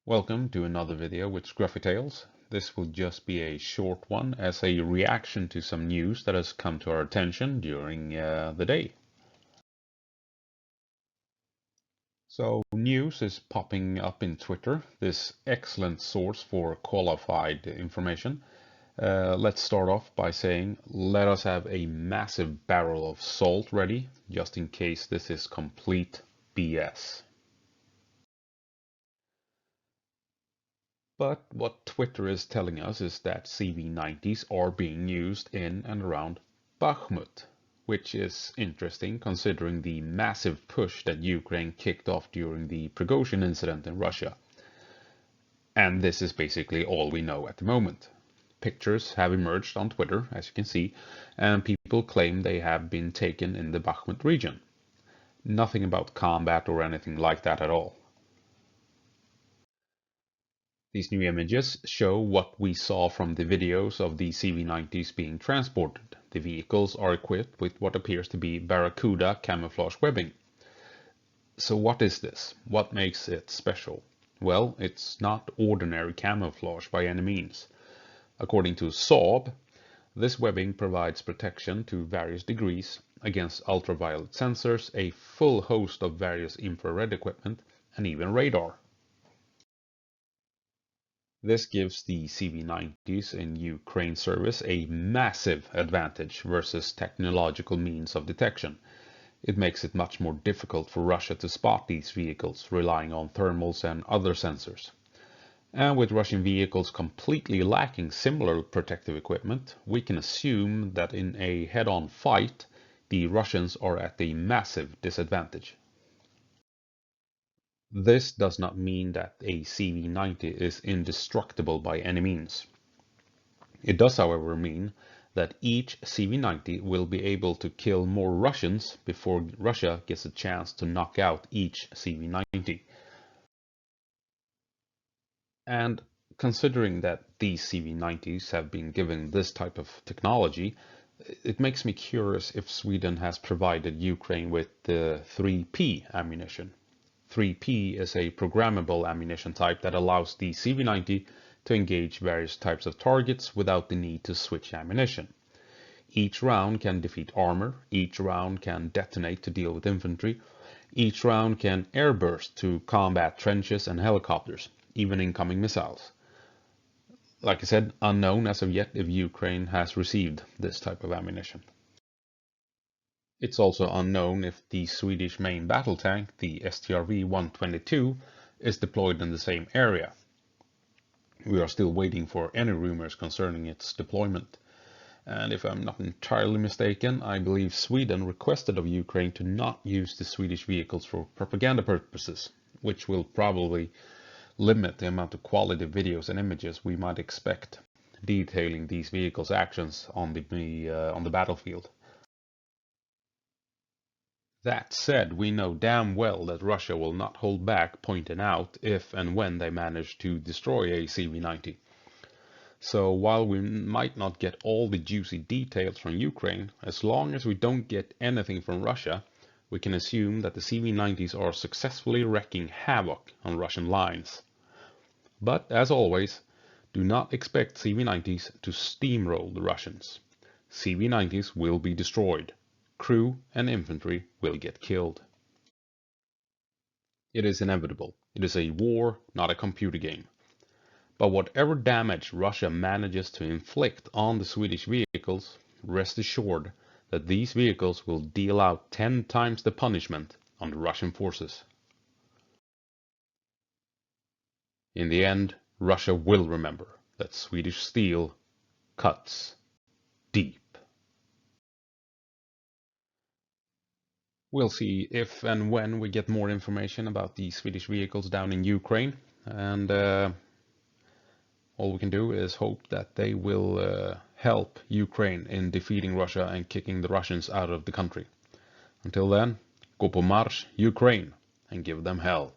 Welcome to another video with Scruffy Tales. This will just be a short one as a reaction to some news that has come to our attention during the day. So news is popping up in Twitter, this excellent source for qualified information. Let's start off by saying let us have a massive barrel of salt ready just in case this is complete BS. But what Twitter is telling us is that CV90's are being used in and around Bakhmut, which is interesting considering the massive push that Ukraine kicked off during the Prigozhin incident in Russia. And this is basically all we know at the moment. Pictures have emerged on Twitter, as you can see, and people claim they have been taken in the Bakhmut region. Nothing about combat or anything like that at all. These new images show what we saw from the videos of the CV90's being transported. The vehicles are equipped with what appears to be Barracuda camouflage webbing. So what is this? What makes it special? Well, it's not ordinary camouflage by any means. According to Saab, this webbing provides protection to various degrees against ultraviolet sensors, a full host of various infrared equipment, and even radar. This gives the CV90's in Ukraine service a massive advantage versus technological means of detection. It makes it much more difficult for Russia to spot these vehicles, relying on thermals and other sensors. And with Russian vehicles completely lacking similar protective equipment, we can assume that in a head-on fight, the Russians are at a massive disadvantage. This does not mean that a CV90 is indestructible by any means. It does, however, mean that each CV90 will be able to kill more Russians before Russia gets a chance to knock out each CV90. And considering that these CV90's have been given this type of technology, it makes me curious if Sweden has provided Ukraine with the 3P ammunition. 3P is a programmable ammunition type that allows the CV90 to engage various types of targets without the need to switch ammunition. Each round can defeat armor, each round can detonate to deal with infantry, each round can airburst to combat trenches and helicopters, even incoming missiles. Like I said, unknown as of yet if Ukraine has received this type of ammunition. It's also unknown if the Swedish main battle tank, the STRV-122, is deployed in the same area. We are still waiting for any rumors concerning its deployment. And if I'm not entirely mistaken, I believe Sweden requested of Ukraine to not use the Swedish vehicles for propaganda purposes, which will probably limit the amount of quality videos and images we might expect detailing these vehicles' actions on the battlefield. That said, we know damn well that Russia will not hold back pointing out if and when they manage to destroy a CV90. So while we might not get all the juicy details from Ukraine, as long as we don't get anything from Russia, we can assume that the CV90's are successfully wreaking havoc on Russian lines. But as always, do not expect CV90's to steamroll the Russians. CV90's will be destroyed. Crew and infantry will get killed. It is inevitable. It is a war, not a computer game. But whatever damage Russia manages to inflict on the Swedish vehicles, rest assured that these vehicles will deal out 10 times the punishment on the Russian forces. In the end, Russia will remember that Swedish steel cuts deep. We'll see if and when we get more information about the Swedish vehicles down in Ukraine, and all we can do is hope that they will help Ukraine in defeating Russia and kicking the Russians out of the country. Until then, gå på marsch, Ukraine, and give them hell.